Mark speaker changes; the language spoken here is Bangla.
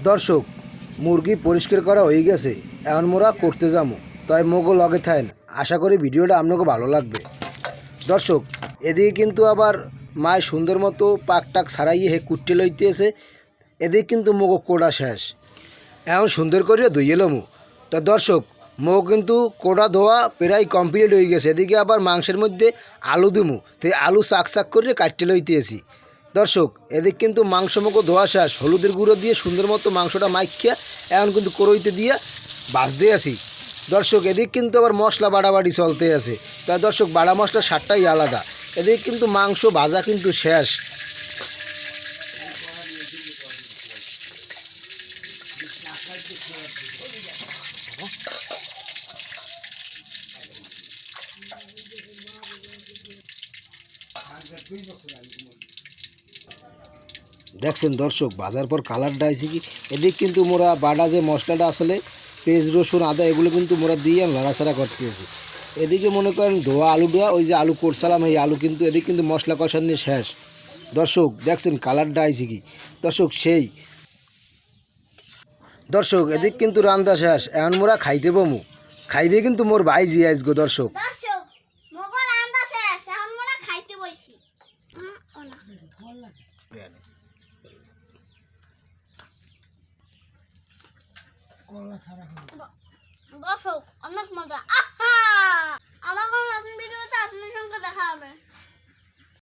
Speaker 1: দর্শক মুরগি পরিষ্কার করা হয়ে গেছে, এখন মোরা করতে যাবো, তাই মোগো লগে থাকেন। আশা করি ভিডিওটা আপনাকে ভালো লাগবে। দর্শক এদিকে কিন্তু আবার মায় সুন্দর মতো পাক টাক ছাড়াইয়ে হে কুট্টে লইতেছে। এদিকে কিন্তু মোগো কোড়া শেষ, এখন সুন্দর করে ধুয়ে লমু। তা দর্শক মোগো কিন্তু কোড়া ধোয়া প্রায় কমপ্লিট হয়ে গেছে। এদিকে আবার মাংসের মধ্যে আলু দিমু, তো আলু চাক চাক করে কাটতে লইতেছি। দর্শক এদিক কিন্তু মাংস মোগো ধোয়া শেষ, হলুদের গুঁড়ো দিয়ে সুন্দর মতো মাংসটা মাখিয়া এখন কিন্তু কড়ইতে দিয়ে ভাজতে আসি। দর্শক এদিক কিন্তু আবার মশলা বাড়াবাড়ি চলতে আছে। তা দর্শক বাড়া মশলার স্বাদটাই আলাদা। এদিক কিন্তু মাংস ভাজা কিন্তু শেষ। দেখছেন দর্শক ভাজার পর কালারটা আইছে কি। এদিক কিন্তু মোরা বাটা যে মশলাটা আসলে পেঁয়াজ রসুন আদা এগুলো কিন্তু মোরা দিয়ে নাড়াচাড়া করতেছি। এদিকে মনে করেন ধোয়া আলুটা, ওই যে আলু করছিলাম এই আলু কিন্তু এদিকে কিন্তু মশলা কষানো শেষ। দর্শক দেখছেন কালারটা আইছে কি। দর্শক সেই দর্শক এদিক কিন্তু রান্না শেষ, এখন মোরা খাইতে বমু। খাইবে কিন্তু মোর ভাই জি আইসগো। দর্শক
Speaker 2: দর্শক মোগল রান্না শেষ, এখন মোরা খাইতে বসি। দর্শক অনেক মজা। আহা, আমার নতুন ভিডিওতে আপনার সঙ্গে দেখা হবে।